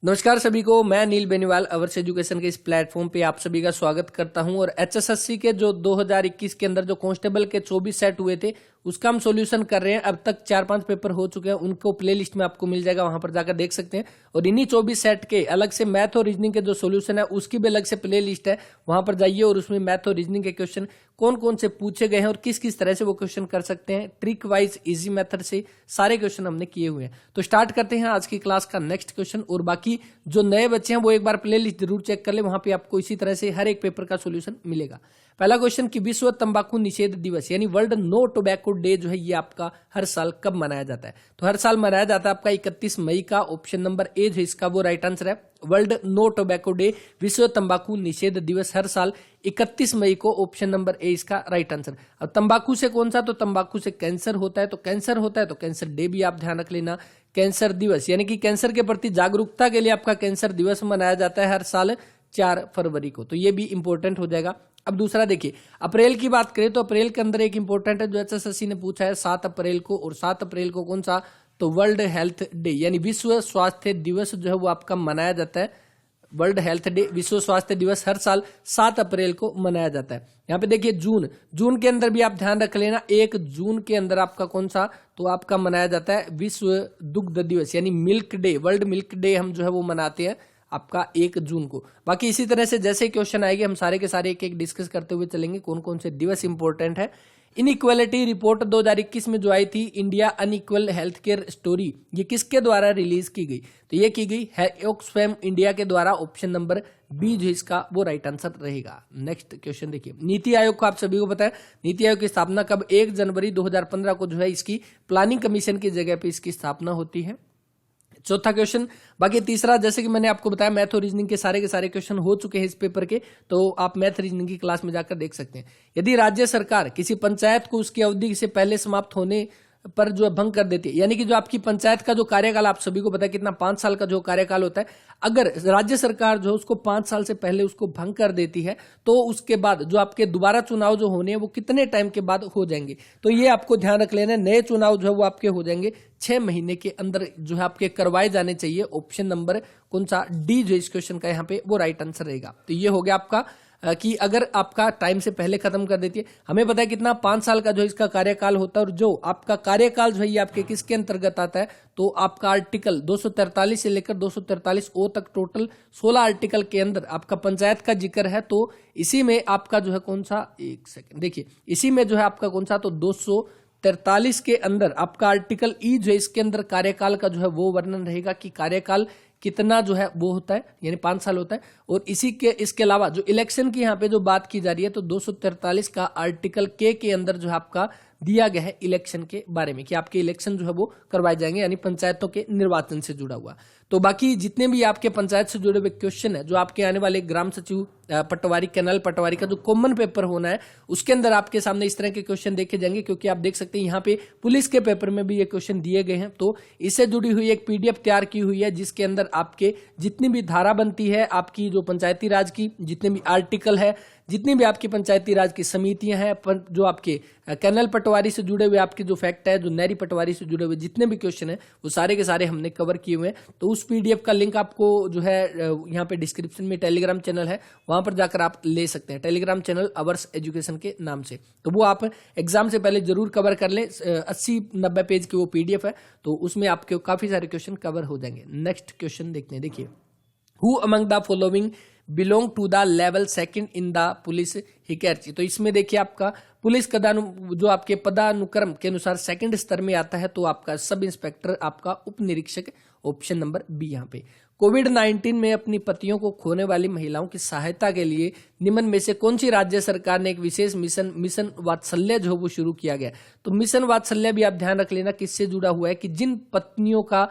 नमस्कार सभी को, मैं नील बेनीवाल अवर्स एजुकेशन के इस प्लेटफॉर्म पे आप सभी का स्वागत करता हूं। और एचएसएससी के जो 2021 के अंदर जो कांस्टेबल के 24 सेट हुए थे उसका हम सॉल्यूशन कर रहे हैं। अब तक 4-5 पेपर हो चुके हैं, उनको प्लेलिस्ट में आपको मिल जाएगा, वहां पर जाकर देख सकते हैं। और इन्हीं 24 सेट के अलग से मैथ और रीजनिंग के जो सॉल्यूशन है उसकी भी अलग से प्ले लिस्ट है, वहां पर जाइए और उसमें मैथ और रीजनिंग के क्वेश्चन कौन कौन से पूछे गए हैं और किस किस तरह से वो क्वेश्चन कर सकते हैं, ट्रिक वाइज इजी मेथड से सारे क्वेश्चन हमने किए हुए हैं। तो स्टार्ट करते हैं आज की क्लास का नेक्स्ट क्वेश्चन। और बाकी जो नए बच्चे हैं वो एक बार प्ले लिस्ट जरूर चेक कर ले, वहां पे आपको इसी तरह से हर एक पेपर का सॉल्यूशन मिलेगा। पहला क्वेश्चन कि विश्व तंबाकू निषेध दिवस यानी वर्ल्ड नो टोबैको डे जो है ये आपका हर साल कब मनाया जाता है? तो हर साल मनाया जाता है आपका 31 मई का। ऑप्शन नंबर ए जो इसका वो राइट आंसर है। वर्ल्ड नो टोबैको डे, विश्व तंबाकू निषेध दिवस हर साल 31 मई को। ऑप्शन नंबर ए इसका राइट आंसर। अब तंबाकू से कौन सा? तो तंबाकू से कैंसर होता है, तो कैंसर होता है तो कैंसर डे भी आप ध्यान रख लेना। कैंसर दिवस यानी कि कैंसर के प्रति जागरूकता के लिए आपका कैंसर दिवस मनाया जाता है हर साल 4 फरवरी को, तो ये भी इंपॉर्टेंट हो जाएगा। अब दूसरा देखिए, अप्रैल की बात करें तो अप्रैल के अंदर एक इंपॉर्टेंट है जो एचएसएससी ने पूछा है 7 अप्रैल को। और 7 अप्रैल को कौन सा? तो वर्ल्ड हेल्थ डे यानी विश्व स्वास्थ्य दिवस जो है वो आपका मनाया जाता है। वर्ल्ड हेल्थ डे, विश्व स्वास्थ्य दिवस हर साल 7 अप्रैल को मनाया जाता है। यहाँ पे देखिए जून के अंदर भी आप ध्यान रख लेना, 1 जून के अंदर आपका कौन सा? तो आपका मनाया जाता है विश्व दुग्ध दिवस यानी milk day, world milk day हम जो है वो मनाते हैं आपका 1 जून को। बाकी इसी तरह से जैसे क्वेश्चन आएंगे हम सारे के सारे एक एक डिस्कस करते हुए चलेंगे कौन कौन से दिवस इंपॉर्टेंट है। इनइक्वालिटी रिपोर्ट 2021 में जो आई थी, India unequal health care story, ये किसके द्वारा रिलीज की गई? तो ये की गई है ऑक्सफैम इंडिया के द्वारा। ऑप्शन नंबर बी जो इसका वो राइट आंसर रहेगा। नेक्स्ट क्वेश्चन देखिए, नीति आयोग को आप सभी को पता है, नीति आयोग की स्थापना कब? 1 जनवरी 2015 को जो है इसकी प्लानिंग कमीशन की जगह पे इसकी स्थापना होती है। चौथा क्वेश्चन, बाकी तीसरा जैसे कि मैंने आपको बताया मैथ और रीजनिंग के सारे क्वेश्चन हो चुके हैं इस पेपर के, तो आप मैथ रीजनिंग की क्लास में जाकर देख सकते हैं। यदि राज्य सरकार किसी पंचायत को उसकी अवधि से पहले समाप्त होने पर जो भंग कर देती है, यानी कि जो आपकी पंचायत का जो कार्यकाल आप सभी को पता है कितना, 5 साल का जो कार्यकाल होता है, अगर राज्य सरकार जो उसको 5 साल से पहले उसको भंग कर देती है तो उसके बाद जो आपके दोबारा चुनाव जो होने हैं वो कितने टाइम के बाद हो जाएंगे? तो ये आपको ध्यान रख लेना है। नए चुनाव जो है वो आपके हो जाएंगे 6 महीने के अंदर जो है आपके करवाए जाने चाहिए। ऑप्शन नंबर कौन सा? डी जो इस क्वेश्चन का यहाँ पे वो राइट आंसर रहेगा। तो ये हो गया आपका कि अगर आपका टाइम से पहले खत्म कर देती है। हमें पता है कितना, 5 साल का जो इसका कार्यकाल होता है। और जो आपका कार्यकाल जो है ये आपके किसके अंतर्गत आता है? तो आपका आर्टिकल 243 से लेकर 243 ओ तक टोटल 16 आर्टिकल के अंदर आपका पंचायत का जिक्र है। तो इसी में आपका जो है कौन सा, एक सेकंड देखिए, इसी में जो है आपका कौन सा, तो 243 के अंदर आपका आर्टिकल ई जो है इसके अंदर कार्यकाल का जो है वो वर्णन रहेगा कि कार्यकाल कितना जो है वो होता है, यानी 5 साल होता है। और इसके अलावा जो इलेक्शन की यहाँ पे जो बात की जा रही है, तो 243 का आर्टिकल के अंदर जो है आपका दिया गया है इलेक्शन के बारे में कि आपके इलेक्शन जो है वो करवाए जाएंगे, यानी पंचायतों के निर्वाचन से जुड़ा हुआ। तो बाकी जितने भी आपके पंचायत से जुड़े हुए क्वेश्चन है, जो आपके आने वाले ग्राम सचिव पटवारी, कैनाल पटवारी का जो कॉमन पेपर होना है, उसके अंदर आपके सामने इस तरह के क्वेश्चन देखे जाएंगे। क्योंकि आप देख सकते हैं यहाँ पे पुलिस के पेपर में भी ये क्वेश्चन दिए गए हैं। तो इससे जुड़ी हुई एक पीडीएफ तैयार की हुई है जिसके अंदर आपके जितनी भी धारा बनती है, आपकी जो पंचायती राज की जितने भी आर्टिकल है, जितनी भी आपकी पंचायती राज की समितियां हैं, जो आपके कैनल पटवारी से जुड़े हुए आपके जो फैक्ट है, जो नहरी पटवारी से जुड़े हुए जितने भी क्वेश्चन हैं, वो सारे के सारे हमने कवर किए हुए हैं। तो उस पीडीएफ का लिंक आपको जो है यहाँ पे डिस्क्रिप्शन में टेलीग्राम चैनल है, वहां पर जाकर आप ले सकते हैं। टेलीग्राम चैनल अवर्स एजुकेशन के नाम से, तो वो आप एग्जाम से पहले जरूर कवर कर लें। 80-90 पेज की वो पीडीएफ है, तो उसमें आपके काफी सारे क्वेश्चन कवर हो जाएंगे। नेक्स्ट क्वेश्चन देखते हैं, देखिए, who among the following belong to the level second in the police hierarchy? तो इसमें देखिए आपका पुलिस जो आपके पदानुक्रम के अनुसार सेकंड स्तर में आता है, तो आपका सब इंस्पेक्टर, आपका उप निरीक्षक। ऑप्शन नंबर बी यहाँ पे। कोविड-19 में अपनी पतियों को खोने वाली महिलाओं की सहायता के लिए निम्न में से कौन सी राज्य सरकार ने एक विशेष मिशन वात्सल्य जो वो शुरू किया गया? तो मिशन वात्सल्य भी आप ध्यान रख लेना किससे जुड़ा हुआ है, कि जिन पत्नियों का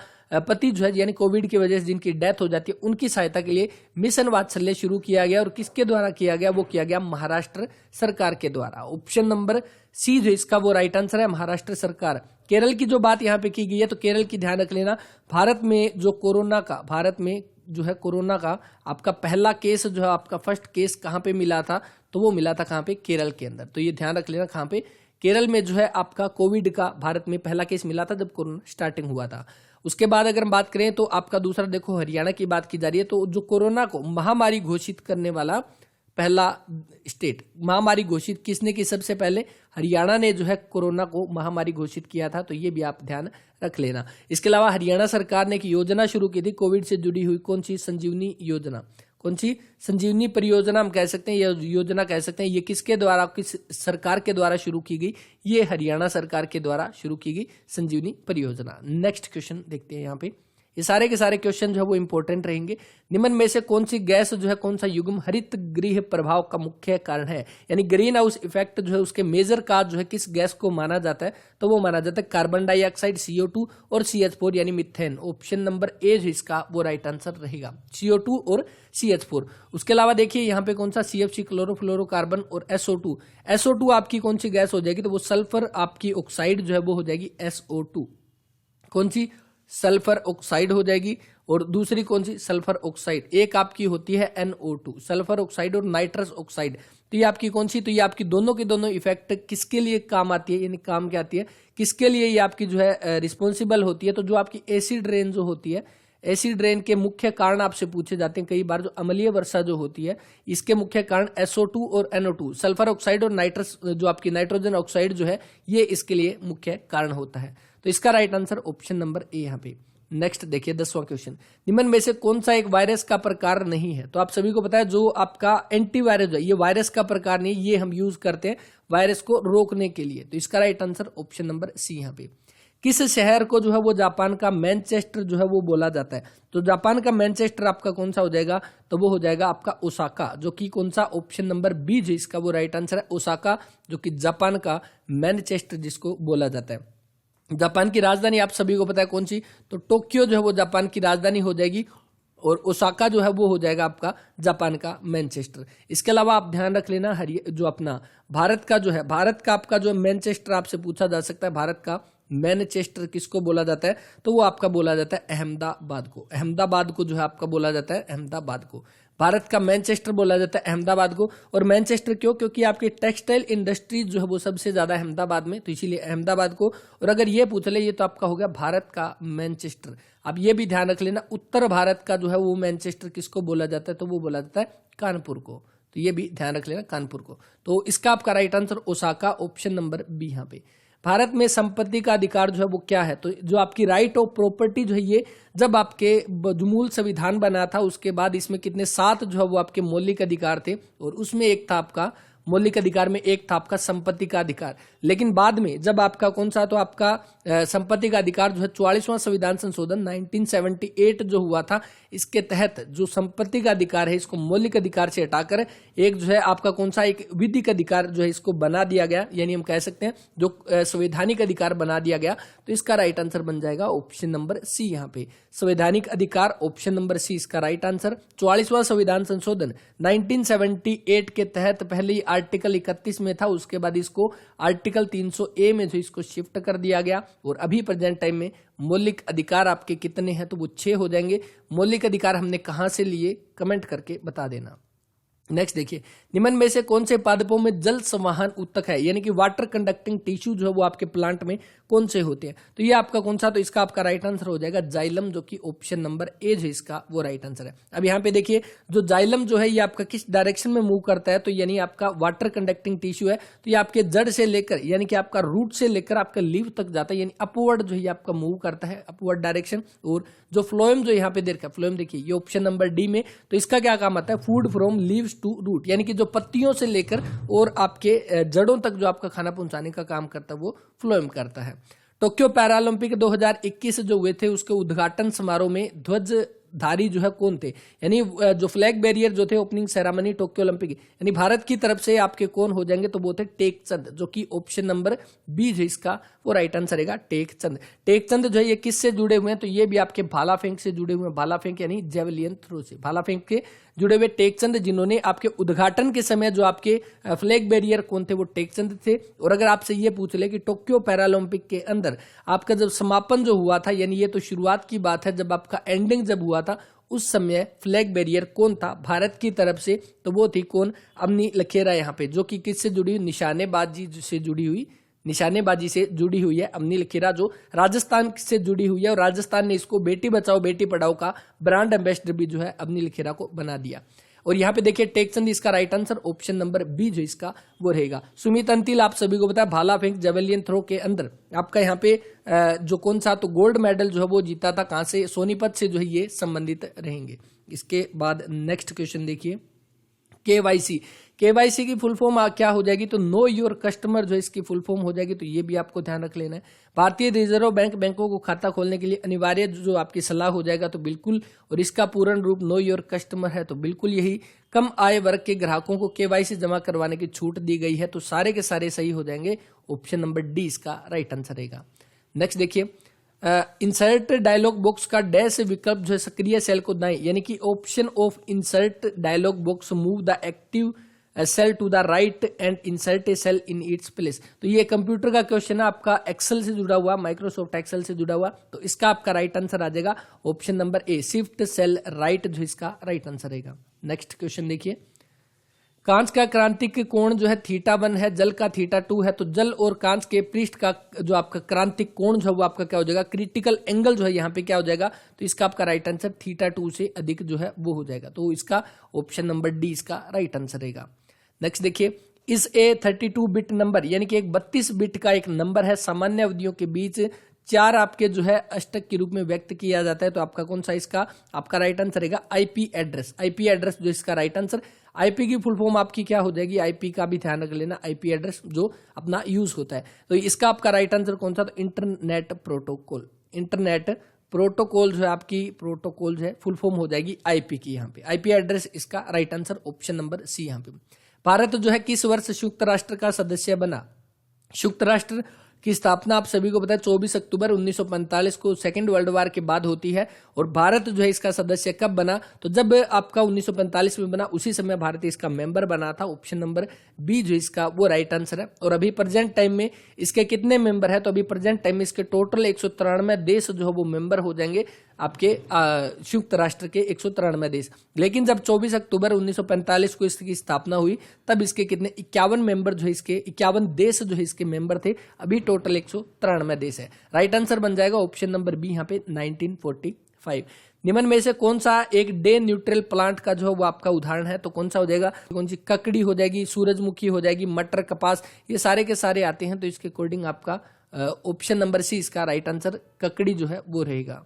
पति जो है यानी कोविड की वजह से जिनकी डेथ हो जाती है, उनकी सहायता के लिए मिशन वात्सल्य शुरू किया गया। और किसके द्वारा किया गया? वो किया गया महाराष्ट्र सरकार के द्वारा। ऑप्शन नंबर सी जो इसका वो राइट आंसर है, महाराष्ट्र सरकार। केरल की जो बात यहाँ पे की गई है, तो केरल की ध्यान रख लेना, भारत में जो कोरोना का आपका पहला केस जो है, आपका फर्स्ट केस कहाँ पे मिला था? तो वो मिला था कहाँ पे? केरल के अंदर। तो ये ध्यान रख लेना, कहाँ पे? केरल में जो है आपका कोविड का भारत में पहला केस मिला था जब कोरोना स्टार्टिंग हुआ था। उसके बाद अगर हम बात करें तो आपका दूसरा देखो हरियाणा की बात की जा रही है, तो जो कोरोना को महामारी घोषित करने वाला पहला स्टेट, महामारी घोषित किसने की? सबसे पहले हरियाणा ने जो है कोरोना को महामारी घोषित किया था, तो ये भी आप ध्यान रख लेना। इसके अलावा हरियाणा सरकार ने एक योजना शुरू की थी कोविड से जुड़ी हुई, कौन सी? संजीवनी योजना। कौन सी? संजीवनी परियोजना हम कह सकते हैं, यह योजना कह सकते हैं। ये किसके द्वारा, किस सरकार के द्वारा शुरू की गई? ये हरियाणा सरकार के द्वारा शुरू की गई संजीवनी परियोजना। नेक्स्ट क्वेश्चन देखते हैं यहाँ पे। ये सारे के सारे क्वेश्चन जो है वो इंपॉर्टेंट रहेंगे। निम्न में से कौन सी गैस जो है, कौन सा युग्म हरित गृह प्रभाव का मुख्य कारण है? यानी ग्रीन हाउस इफेक्ट जो है उसके मेजर काज जो है किस गैस को माना जाता है? तो वो माना जाता है कार्बन डाइऑक्साइड, CO2 और CH4 यानी मिथेन। ऑप्शन नंबर ए जो इसका वो राइट आंसर रहेगा, CO2 और CH4। उसके अलावा देखिए यहाँ पे कौन सा? CFC क्लोरोफ्लोरोकार्बन और SO2। SO2 आपकी कौन सी गैस हो जाएगी? तो वो सल्फर आपकी ऑक्साइड जो है वो हो जाएगी SO2। कौन सी? सल्फर ऑक्साइड हो जाएगी। और दूसरी कौन सी? Sulphur oxide. एक आपकी होती है NO2, सल्फर ऑक्साइड और नाइट्रस ऑक्साइड। तो ये आपकी कौन सी? तो ये आपकी दोनों के दोनों इफेक्ट किसके लिए काम आती है, यानी काम क्या आती है, किसके लिए ये आपकी जो है रिस्पॉन्सिबल होती है? तो जो आपकी एसिड रेन जो होती है, एसिड रेन के मुख्य कारण आपसे पूछे जाते हैं कई बार। जो अम्लीय वर्षा जो होती है इसके मुख्य कारण SO2 और NO2, सल्फर ऑक्साइड और नाइट्रस जो आपकी नाइट्रोजन ऑक्साइड जो है, ये इसके लिए मुख्य कारण होता है। तो इसका राइट आंसर ऑप्शन नंबर ए यहाँ पे। नेक्स्ट देखिए 10वां क्वेश्चन। निम्न में से कौन सा एक वायरस का प्रकार नहीं है? तो आप सभी को पता है जो आपका एंटीवायरस है ये वायरस का प्रकार नहीं, ये हम यूज करते हैं वायरस को रोकने के लिए। तो इसका right answer option number C यहाँ पे। किस शहर को जो है वो जापान का मैनचेस्टर जो है वो बोला जाता है? तो जापान का मैनचेस्टर आपका कौन सा हो जाएगा? तो वो हो जाएगा आपका ओसाका, जो कि कौन सा? ऑप्शन नंबर बी जो इसका वो राइट आंसर है, ओसाका, जो कि जापान का मैनचेस्टर जिसको बोला जाता है। जापान की राजधानी आप सभी को पता है कौन सी? तो टोक्यो जो है वो जापान की राजधानी हो जाएगी और ओसाका जो है वो हो जाएगा आपका जापान का मैनचेस्टर। इसके अलावा आप ध्यान रख लेना जो अपना भारत का जो है, भारत का आपका जो मैनचेस्टर आपसे पूछा जा सकता है, भारत का मैनचेस्टर किसको बोला जाता है? तो वो आपका बोला जाता है अहमदाबाद को। अहमदाबाद को जो है आपका बोला जाता है अहमदाबाद को। भारत का मैनचेस्टर बोला जाता है अहमदाबाद को। और मैनचेस्टर क्यों? क्योंकि आपकी टेक्सटाइल इंडस्ट्रीज जो है वो सबसे ज्यादा अहमदाबाद में, तो इसीलिए अहमदाबाद को। और अगर ये पूछ ले, ये तो आपका हो गया भारत का मैनचेस्टर। अब ये भी ध्यान रख लेना, उत्तर भारत का जो है वो मैनचेस्टर किसको बोला जाता है? तो वो बोला जाता है कानपुर को। तो ये भी ध्यान रख लेना, कानपुर को। तो इसका आपका right answer Osaka, option number B यहाँ पे। भारत में संपत्ति का अधिकार जो है वो क्या है? तो जो आपकी राइट ऑफ प्रॉपर्टी जो है, ये जब आपके जो मूल संविधान बना था उसके बाद इसमें कितने 7 जो है वो आपके मौलिक अधिकार थे, और उसमें एक था आपका मौलिक अधिकार में एक था आपका संपत्ति का अधिकार। लेकिन बाद में जब आपका कौन सा, तो आपका संपत्ति का अधिकार जो है 44वां संविधान संशोधन 1978 जो हुआ था, इसके तहत जो संपत्ति का अधिकार है इसको मौलिक अधिकार से हटाकर एक जो है आपका कौन सा, एक विधिक अधिकार जो है इसको बना दिया गया, यानी हम कह सकते हैं जो संवैधानिक अधिकार बना दिया गया। तो इसका राइट आंसर बन जाएगा ऑप्शन नंबर सी यहाँ पे, संवैधानिक अधिकार, ऑप्शन नंबर सी इसका राइट आंसर। 44वां संविधान संशोधन 1978 के तहत पहले आर्टिकल 31 में था, उसके बाद इसको आर्टिकल 300A में जो इसको शिफ्ट कर दिया गया। और अभी प्रेजेंट टाइम में मौलिक अधिकार आपके कितने हैं? तो वो 6 हो जाएंगे। मौलिक अधिकार हमने कहां से लिए, कमेंट करके बता देना। नेक्स्ट देखिए, निम्न में से कौन से पादपों में जल संवाहन ऊतक है, यानी कि वाटर कंडक्टिंग टिश्यू जो है वो आपके प्लांट में कौन से होते हैं? तो ये आपका कौन सा, तो इसका आपका राइट आंसर हो जाएगा जाइलम, जो कि ऑप्शन नंबर ए है इसका वो राइट आंसर है। अब यहाँ पे देखिए जो जाइलम जो है ये आपका किस डायरेक्शन में मूव करता है, तो यानी आपका वाटर कंडक्टिंग टिश्यू है, तो ये आपके जड़ से लेकर यानी कि आपका रूट से लेकर आपका लीव तक जाता है, यानी अपवर्ड जो है आपका मूव करता है, अपवर्ड डायरेक्शन। और जो फ्लोएम जो यहाँ पे देखा, फ्लोएम देखिए ये ऑप्शन नंबर डी में, तो इसका क्या काम आता है? Food from leaves to root, यानी कि जो पत्तियों से लेकर और आपके जड़ों तक जो आपका खाना पहुंचाने का काम करता है वो फ्लोएम करता है। टोक्यो पैरालंपिक 2021 जो हुए थे उसके उद्घाटन समारोह में ध्वजधारी जो है कौन थे, यानी जो फ्लैग बैरियर जो थे ओपनिंग सेरेमनी टोक्यो ओलंपिक, यानी भारत की तरफ से आपके कौन हो जाएंगे? तो वो थे टेकचंद, जो कि ऑप्शन नंबर बी है इसका वो राइट आंसर रहेगा टेकचंद। टेकचंद जो है ये किससे जुड़े हुए हैं? तो ये भी आपके भाला फेंक से जुड़े हुए हैं, भाला फेंक यानी जेवलियन थ्रो से, भाला फेंक के जुड़े हुए टेकचंद, जिन्होंने आपके उद्घाटन के समय जो आपके फ्लैग बैरियर कौन थे? वो टेकचंद थे। और अगर आपसे ये पूछ ले कि टोक्यो पैरालंपिक के अंदर आपका जब समापन जो हुआ था, यानी ये तो शुरुआत की बात है, जब आपका एंडिंग जब हुआ था उस समय फ्लैग बैरियर कौन था भारत की तरफ से? तो वो थी कौन? अवनी लखेरा यहाँ पे, जो कि किससे जुड़ी हुई? निशानेबाजी से जुड़ी हुई निशानेबाजी से जुड़ी हुई है। अवनी खेरा जो राजस्थान से जुड़ी हुई है और राजस्थान ने इसको बेटी बचाओ बेटी पढ़ाओ का ब्रांड एम्बेसडर भी जो है अवनी खेरा को बना दिया। और यहाँ पे देखिए टेकचंद इसका right answer option number B जो इसका वो रहेगा। सुमित अंतिल आप सभी को पता है भाला फेंक जेवलिन थ्रो के अंदर आपका यहाँ पे जो कौन सा तो गोल्ड मेडल जो है वो जीता था, कहां से, सोनीपत से जो है ये संबंधित रहेंगे। इसके बाद नेक्स्ट क्वेश्चन देखिए केवाईसी। केवाईसी की फुल फॉर्म क्या हो जाएगी, तो नो योर कस्टमर जो इसकी फुल फॉर्म हो जाएगी, तो ये भी आपको ध्यान रख लेना है। भारतीय रिजर्व बैंक बैंकों को खाता खोलने के लिए अनिवार्य जो आपकी सलाह हो जाएगा, तो बिल्कुल, और इसका पूर्ण रूप नो योर कस्टमर है, तो बिल्कुल यही कम आय वर्ग के ग्राहकों को केवाईसी जमा करवाने की छूट दी गई है, तो सारे के सारे सही हो जाएंगे। ऑप्शन नंबर डी इसका राइट आंसर रहेगा। नेक्स्ट देखिए इंसर्ट डायलॉग बॉक्स का डैश विकल्प जो है सक्रिय सेल को दाएं, यानी कि option of insert dialog box move the active cell to the right and insert a cell in its place. तो ये कंप्यूटर का क्वेश्चन है, आपका एक्सेल से जुड़ा हुआ, माइक्रोसॉफ्ट एक्सेल से जुड़ा हुआ, तो इसका आपका राइट आंसर आ जाएगा option number A, shift cell right जो इसका राइट आंसर रहेगा। नेक्स्ट क्वेश्चन देखिए कांच का क्रांतिक कोण जो है θ1 है, जल का θ2 है, तो जल और कांच के पृष्ठ का जो आपका क्रांतिक कोण जो है वो आपका क्या हो जाएगा, क्रिटिकल एंगल जो है यहाँ पे क्या हो जाएगा, तो इसका आपका राइट आंसर θ2 से अधिक जो है वो हो जाएगा, तो इसका ऑप्शन नंबर डी इसका राइट आंसर रहेगा। नेक्स्ट देखिए इस ए 32 बिट नंबर, यानी कि एक 32 बिट का एक नंबर है, सामान्य अवधियों के बीच 4 आपके जो है अष्टक के रूप में व्यक्त किया जाता है, तो आपका कौन सा इसका आपका राइट आंसर रहेगा आईपी एड्रेस। आईपी एड्रेस जो इसका राइट आंसर, आईपी की फुल फॉर्म आपकी क्या हो जाएगी, आईपी का भी ध्यान रख लेना, आईपी एड्रेस जो अपना यूज होता है, तो इसका आपका राइट आंसर कौन सा, तो इंटरनेट प्रोटोकॉल। इंटरनेट प्रोटोकॉल जो है आपकी प्रोटोकॉल जो है फुल फॉर्म हो जाएगी आईपी की, यहाँ पे आईपी एड्रेस इसका right answer option number C. यहाँ पे भारत जो है किस वर्ष संयुक्त राष्ट्र का सदस्य बना। संयुक्त राष्ट्र की स्थापना आप सभी को पता है 24 अक्टूबर 1945 को सेकेंड वर्ल्ड वार के बाद होती है, और भारत जो है इसका सदस्य कब बना, तो जब आपका 1945 में बना, उसी समय भारत इसका मेंबर बना था। ऑप्शन नंबर बी जो इसका वो राइट आंसर है। और अभी प्रेजेंट टाइम में इसके कितने मेंबर है, तो अभी प्रेजेंट टाइम में इसके टोटल 193 देश जो है वो मेंबर हो जाएंगे आपके संयुक्त राष्ट्र के 193 देश। लेकिन जब 24 अक्टूबर 1945 को इसकी स्थापना हुई, तब इसके कितने 51 मेंबर जो है इसके 51 देश जो है इसके मेंबर थे, अभी टोटल 193 देश है। राइट आंसर बन जाएगा ऑप्शन नंबर बी यहाँ पे 1945। निम्न में से कौन सा एक डे न्यूट्रल प्लांट का जो है वो आपका उदाहरण है, तो कौन सा हो जाएगा, कौन सी ककड़ी हो जाएगी, सूरजमुखी हो जाएगी, मटर, कपास, ये सारे के सारे आते हैं, तो इसके अकॉर्डिंग आपका ऑप्शन नंबर सी इसका राइट आंसर ककड़ी जो है वो रहेगा।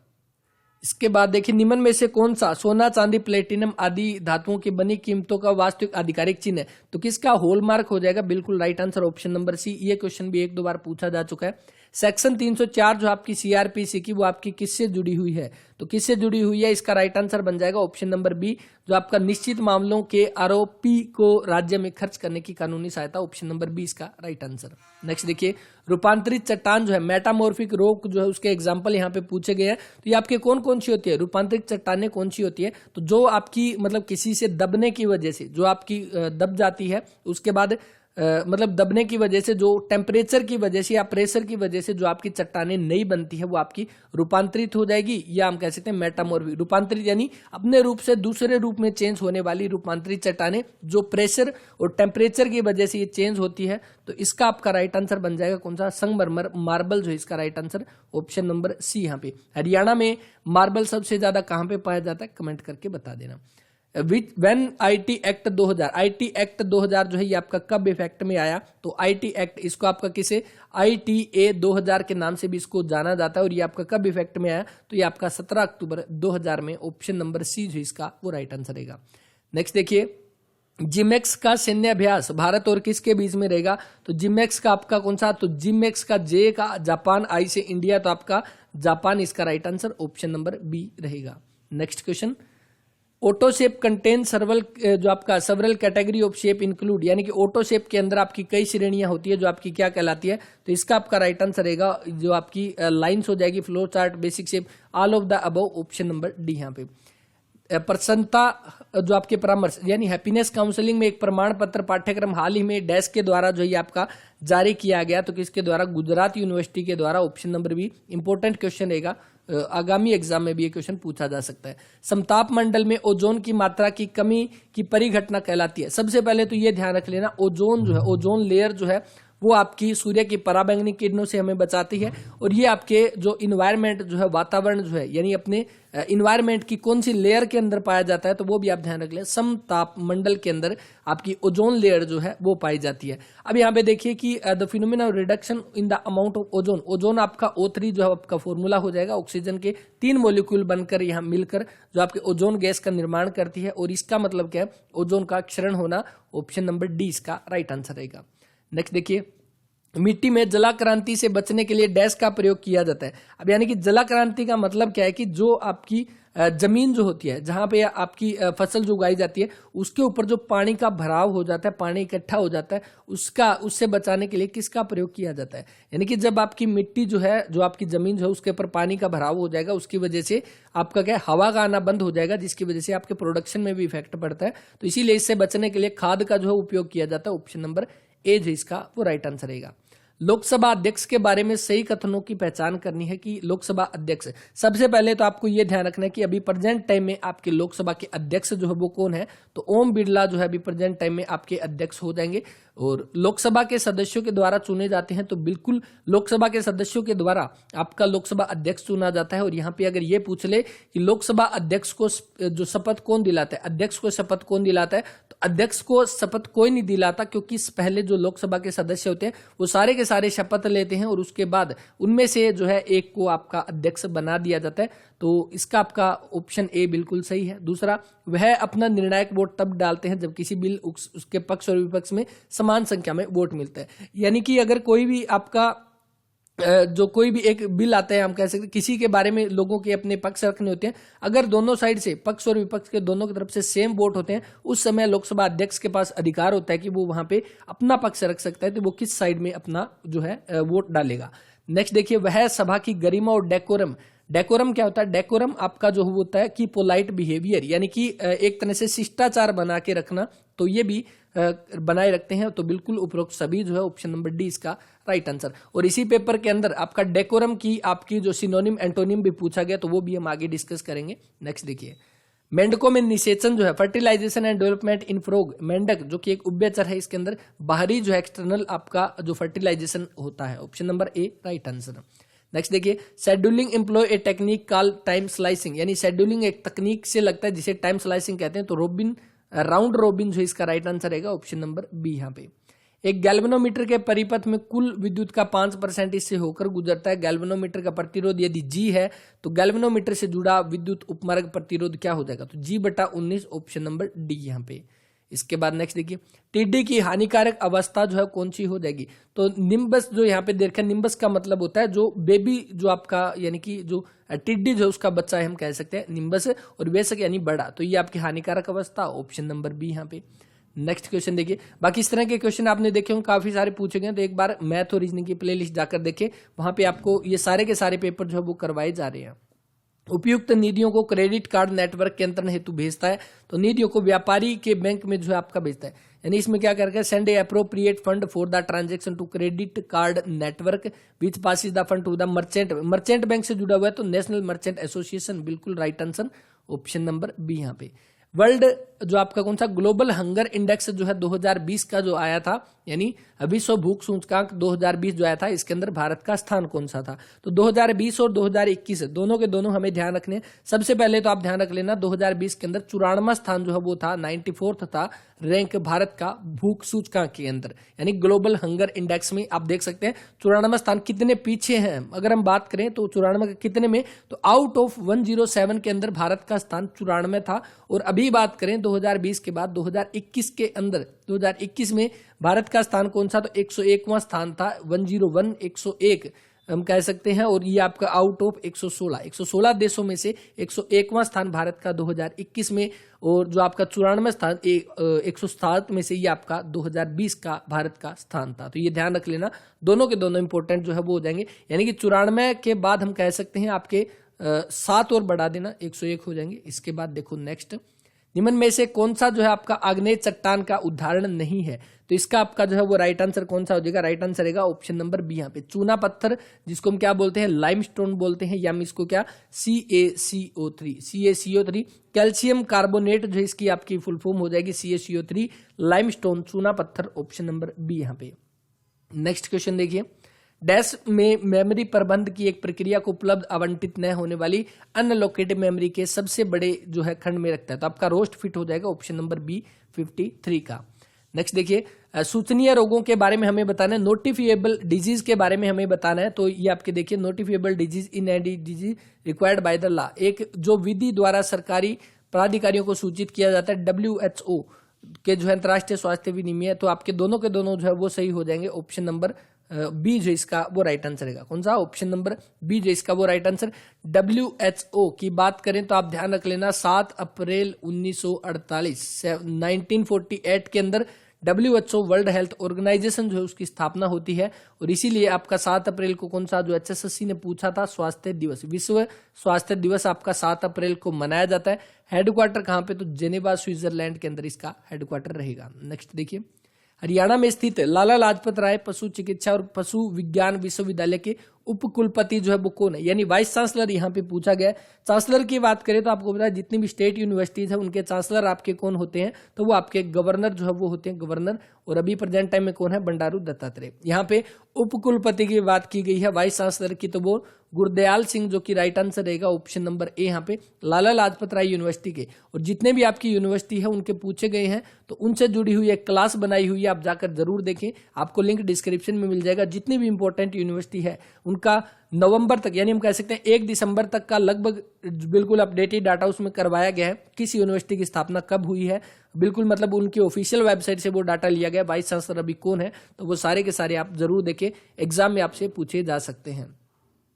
इसके बाद देखिए निम्न में से कौन सा सोना, चांदी, प्लेटिनम आदि धातुओं की बनी कीमतों का वास्तविक आधिकारिक चिन्ह है, तो किसका हॉलमार्क हो जाएगा, बिल्कुल right answer option number C. ये क्वेश्चन भी 1-2 बार पूछा जा चुका है। सेक्शन 304 जो आपकी सीआरपीसी की वो आपकी किससे जुड़ी हुई है, तो किससे जुड़ी हुई है, इसका राइट आंसर बन जाएगा ऑप्शन नंबर बी, जो आपका निश्चित मामलों के आरोपी को राज्य में खर्च करने की कानूनी सहायता, ऑप्शन नंबर बी इसका राइट आंसर। नेक्स्ट देखिए रूपांतरित चट्टान जो है, मेटामॉर्फिक रॉक जो है उसके एग्जांपल यहाँ पे पूछे गए हैं, तो ये आपके कौन कौन सी होती है, रूपांतरित चट्टानें कौन सी होती है, तो जो आपकी मतलब किसी से दबने की वजह से जो आपकी दब जाती है, उसके बाद मतलब दबने की वजह से, जो टेम्परेचर की वजह से या प्रेशर की वजह से जो आपकी चट्टानें नहीं बनती है, वो आपकी रूपांतरित हो जाएगी, या हम कह सकते हैं मेटामॉर्फिक। रूपांतरित यानी अपने रूप से दूसरे रूप में चेंज होने वाली रूपांतरित चट्टानें जो प्रेशर और टेम्परेचर की वजह से ये चेंज होती है, तो इसका आपका राइट आंसर बन जाएगा कौन सा, संगमरमर मार्बल जो है इसका right answer option number C. यहाँ पे हरियाणा में मार्बल सबसे ज्यादा कहां पे पाया जाता है, कमेंट करके बता देना। When IT act 2000, IT act 2000 जो है ये आपका कब इफेक्ट में आया, तो आईटी एक्ट इसको आपका किसे ITA 2000 के नाम से भी इसको जाना जाता है, और ये आपका कब इफेक्ट में आया, तो ये आपका 17 अक्टूबर 2000 में, ऑप्शन नंबर सी जो इसका वो राइट आंसर रहेगा। नेक्स्ट देखिए जिमेक्स का सैन्य अभ्यास भारत और किसके बीच में रहेगा, तो जिमेक्स का आपका कौन सा, तो जिमेक्स का जे का जापान, आई से इंडिया, तो आपका जापान इसका right answer option number B रहेगा। Next question auto shape contain several जो आपका several category of shape include, यानी कि ऑटो शेप के अंदर आपकी कई श्रेणियां होती है जो आपकी क्या कहलाती है, तो इसका आपका राइट आंसर रहेगा जो आपकी लाइंस हो जाएगी, flow chart, basic shape, all of the above, option number D. यहाँ पे प्रसन्नता जो आपके परामर्श यानी हैप्पीनेस काउंसलिंग में एक प्रमाण पत्र पाठ्यक्रम हाल ही में डैश के द्वारा जो ये आपका जारी किया गया, तो किसके द्वारा, गुजरात यूनिवर्सिटी के द्वारा, option number B. Important question रहेगा, आगामी एग्जाम में भी ये क्वेश्चन पूछा जा सकता है। समताप मंडल में ओजोन की मात्रा की कमी की परिघटना कहलाती है। सबसे पहले तो ये ध्यान रख लेना, ओजोन जो है, ओजोन लेयर जो है वो आपकी सूर्य की पराबैंगनी किरणों से हमें बचाती है। और ये आपके जो इन्वायरमेंट जो है, वातावरण जो है, यानी अपने इन्वायरमेंट की कौन सी लेयर के अंदर पाया जाता है, तो वो भी आप ध्यान रख लें। समताप मंडल के अंदर आपकी ओजोन लेयर जो है वो पाई जाती है। अब यहाँ पे देखिए कि the phenomena of reduction in the amount of ozone, ozone आपका O3 जो है आपका फॉर्मूला हो जाएगा, ऑक्सीजन के 3 मॉलिक्यूल बनकर यहाँ मिलकर जो आपके ओजोन गैस का निर्माण करती है। और इसका मतलब क्या है, ओजोन का क्षरण होना। ऑप्शन नंबर डी इसका राइट आंसर रहेगा। नेक्स्ट देखिए, मिट्टी में जलाक्रांति से बचने के लिए डैश का प्रयोग किया जाता है। अब यानी कि जलाक्रांति का मतलब क्या है कि जो आपकी जमीन जो होती है, जहां पे आपकी फसल जो उगाई जाती है, उसके ऊपर जो पानी का भराव हो जाता है, पानी इकट्ठा हो जाता है, उससे बचाने के लिए किसका प्रयोग किया जाता है। यानी कि जब आपकी मिट्टी जो है, जो आपकी जमीन जो है, उसके ऊपर पानी का भराव हो जाएगा, उसकी वजह से आपका क्या है, हवा का आना बंद हो जाएगा, जिसकी वजह से आपके प्रोडक्शन में भी इफेक्ट पड़ता है। तो इसीलिए इससे बचने के लिए खाद का जो है उपयोग किया जाता है। ऑप्शन नंबर ए जो इसका वो राइट आंसर रहेगा। लोकसभा अध्यक्ष के बारे में सही कथनों की पहचान करनी है कि लोकसभा अध्यक्ष, सबसे पहले तो आपको यह ध्यान रखना है कि अभी प्रेजेंट टाइम में आपके लोकसभा के अध्यक्ष जो है वो कौन है, तो ओम बिरला जो है अभी प्रेजेंट टाइम में आपके अध्यक्ष हो जाएंगे। और लोकसभा के सदस्यों के द्वारा चुने जाते हैं, तो बिल्कुल लोकसभा के सदस्यों के द्वारा आपका लोकसभा अध्यक्ष चुना जाता है। और यहाँ पे अगर ये पूछ ले कि लोकसभा अध्यक्ष को जो शपथ कौन दिलाता है, अध्यक्ष को शपथ कौन दिलाता है, तो अध्यक्ष को शपथ कोई नहीं दिलाता, क्योंकि पहले जो लोकसभा के सदस्य होते हैं वो सारे के सारे शपथ लेते हैं और उसके बाद उनमें से जो है एक को आपका अध्यक्ष बना दिया जाता है। तो इसका आपका ऑप्शन ए बिल्कुल सही है। दूसरा, वह अपना निर्णायक वोट तब डालते हैं जब किसी बिल उसके पक्ष और विपक्ष में समान संख्या में वोट मिलता है। यानी कि अगर कोई भी आपका जो कोई भी एक बिल आता है, हम कह सकते हैं किसी के बारे में लोगों के अपने पक्ष रखने होते हैं, अगर दोनों साइड से, पक्ष और विपक्ष के दोनों की तरफ से सेम वोट होते हैं, उस समय लोकसभा अध्यक्ष के पास अधिकार होता है कि वो वहां पे अपना पक्ष रख सकता है, तो वो किस साइड में अपना जो है वोट डालेगा। नेक्स्ट देखिए, वह सभा की गरिमा और डेकोरम, डेकोरम क्या होता है, डेकोरम आपका जो होता है कि पोलाइट बिहेवियर, यानी कि एक तरह से शिष्टाचार बना के रखना, तो ये भी बनाए रखते हैं। तो बिल्कुल उपरोक्त सभी जो है ऑप्शन नंबर डी इसका राइट आंसर। और इसी पेपर के अंदर आपका डेकोरम की आपकी जो सिनोनिम एंटोनिम भी पूछा गया, तो वो भी हम आगे डिस्कस करेंगे। नेक्स्ट देखिए, मेंढकों में निषेचन जो है, fertilisation and development in frog, मेंढक जो कि एक उभयचर है, इसके अंदर बाहरी जो है एक्सटर्नल आपका जो फर्टिलाइजेशन होता है। ऑप्शन नंबर ए राइट आंसर। नेक्स्ट देखिए, scheduling employ a technique call time slicing, यानी शेड्यूलिंग एक तकनीक से लगता है जिसे टाइम स्लाइसिंग कहते हैं। तो राउंड रोबिन जो इसका राइट आंसर रहेगा, ऑप्शन नंबर बी। यहाँ पे एक गैल्वेनोमीटर के परिपथ में कुल विद्युत का 5% इससे होकर गुजरता है। गैल्वेनोमीटर का प्रतिरोध यदि G है, तो गैल्वेनोमीटर से जुड़ा विद्युत उपमार्ग प्रतिरोध क्या हो जाएगा, तो G/19, ऑप्शन नंबर डी यहाँ पे। इसके बाद नेक्स्ट देखिए, टिड्डी की हानिकारक अवस्था जो है कौन सी हो जाएगी, तो निम्बस जो यहाँ पे देखा, निम्बस का मतलब होता है जो बेबी जो आपका, यानी कि जो टिड्डी जो उसका बच्चा है, हम कह सकते हैं निम्बस, और वैसे यानी बड़ा, तो ये आपकी हानिकारक अवस्था, ऑप्शन नंबर बी यहाँ पे। नेक्स्ट क्वेश्चन देखिए, बाकी इस तरह के क्वेश्चन आपने देखे होंगे, काफी सारे पूछे गए, तो एक बार मैथ और रीजनिंग की प्लेलिस्ट जाकर देखें, वहां पे आपको ये सारे के सारे पेपर जो है वो करवाए जा रहे हैं। उपयुक्त निधियों को क्रेडिट कार्ड नेटवर्क के अंतरण हेतु भेजता है, तो निधियों को व्यापारी के बैंक में जो है आपका भेजता है। यानी इसमें क्या करके, send a appropriate fund for the transaction to credit card network which passes the fund to the merchant, merchant bank से जुड़ा हुआ है, तो नेशनल मर्चेंट एसोसिएशन, बिल्कुल right answer, option number B यहाँ पे। वर्ल्ड जो आपका कौन सा ग्लोबल हंगर इंडेक्स जो है 2020 का जो आया था, यानी विश्व भूख सूचकांक 2020 जो आया था, इसके अंदर भारत का स्थान कौन सा था, तो 2020 और 2021 दोनों के दोनों हमें ध्यान रखने। सबसे पहले तो आप ध्यान रख लेना, 2020 के अंदर 94वां स्थान जो है वो था, 94th था रैंक भारत का भूख सूचकांक के अंदर, यानी ग्लोबल हंगर इंडेक्स में आप देख सकते हैं 94वां स्थान कितने पीछे हैं। अगर हम बात करें तो 94 कितने में, तो आउट ऑफ 107 के अंदर भारत का स्थान 94 था। और अभी बात करें 2020 के बाद 2021 के अंदर, 2021 में भारत का स्थान कौन सा, तो 101वां स्थान था, 101, 101 हम कह सकते हैं। और ये आपका आउट ऑफ 116 देशों में से 101वां स्थान भारत का 2021 में, और जो आपका 94 स्थान 107 में से ये आपका 2020 का भारत का स्थान था। तो ये ध्यान रख लेना, दोनों के दोनों इंपॉर्टेंट जो है वो हो जाएंगे, यानी कि 94 के बाद हम कह सकते हैं आपके 7 और बढ़ा देना, 101 हो जाएंगे। इसके बाद देखो नेक्स्ट, निम्न में से कौन सा जो है आपका आग्नेय चट्टान का उदाहरण नहीं है, तो इसका आपका जो है वो राइट आंसर कौन सा हो जाएगा, राइट आंसर रहेगा ऑप्शन नंबर बी यहाँ पे, चूना पत्थर, जिसको हम क्या बोलते हैं, लाइमस्टोन बोलते हैं, या हम इसको क्या CaCO3 कैल्शियम कार्बोनेट जो इसकी आपकी फुल फॉर्म हो जाएगी CaCO3, लाइमस्टोन, चूना पत्थर, ऑप्शन नंबर बी यहाँ पे। नेक्स्ट क्वेश्चन देखिए, डैश में मेमोरी प्रबंध की एक प्रक्रिया को उपलब्ध आवंटित न होने वाली अनलोकेटेड मेमोरी के सबसे बड़े जो है खंड में रखता है, तो आपका रोस्ट फिट हो जाएगा ऑप्शन नंबर बी 53 का। नेक्स्ट देखिए, सूचनीय रोगों के बारे में हमें बताना है, नोटिफिएबल डिजीज के बारे में हमें बताना है। तो ये आपके देखिए, notifiable disease in any disease required by the law, एक जो विधि द्वारा सरकारी प्राधिकारियों को सूचित किया जाता है, WHO के जो है अंतर्राष्ट्रीय स्वास्थ्य विनिमय, तो आपके दोनों के दोनों जो है वो सही हो जाएंगे। ऑप्शन नंबर बी जो इसका वो राइट आंसर रहेगा। कौन सा? ऑप्शन नंबर बी जो इसका वो राइट आंसर। WHO की बात करें तो आप ध्यान रख लेना, 7 अप्रैल 1948 के अंदर WHO वर्ल्ड हेल्थ ऑर्गेनाइजेशन जो है उसकी स्थापना होती है, और इसीलिए आपका 7 अप्रैल को कौन सा जो HSSC ने पूछा था, स्वास्थ्य दिवस, विश्व स्वास्थ्य दिवस आपका 7 अप्रैल को मनाया जाता है। हेडक्वार्टर कहाँ पे? तो जेनेवा स्विट्जरलैंड के अंदर इसका हेडक्वार्टर रहेगा। नेक्स्ट देखिए, हरियाणा में स्थित लाला लाजपत राय पशु चिकित्सा और पशु विज्ञान विश्वविद्यालय के उपकुलपति जो है वो कौन है, यानी वाइस चांसलर यहाँ पे पूछा गया है। चांसलर की बात करें तो आपको पता है जितनी भी स्टेट यूनिवर्सिटीज है उनके चांसलर आपके कौन होते हैं, तो वो आपके गवर्नर जो है वो होते हैं, गवर्नर। और अभी प्रेजेंट टाइम में कौन है? बंडारू दत्तात्रेय। यहाँ पे उपकुलपति की बात की गई है, वाइस चांसलर की, तो वो गुरदयाल सिंह जो कि राइट आंसर रहेगा ऑप्शन नंबर ए यहाँ पे, लाला लाजपत राय यूनिवर्सिटी के। और जितने भी आपकी यूनिवर्सिटी है उनके पूछे गए हैं तो उनसे जुड़ी हुई एक क्लास बनाई हुई है, आप जाकर जरूर देखें, आपको लिंक डिस्क्रिप्शन में मिल जाएगा। जितनी भी इंपॉर्टेंट यूनिवर्सिटी है उनका नवंबर तक, यानी हम कह सकते हैं 1 दिसंबर तक का लगभग बिल्कुल अपडेटेड डाटा उसमें करवाया गया है, किस यूनिवर्सिटी की स्थापना कब हुई है, बिल्कुल मतलब उनकी ऑफिशियल वेबसाइट से वो डाटा लिया गया। वाइस चांसलर अभी कौन है, तो वो सारे के सारे आप जरूर देखें, एग्जाम में आपसे पूछे जा सकते हैं।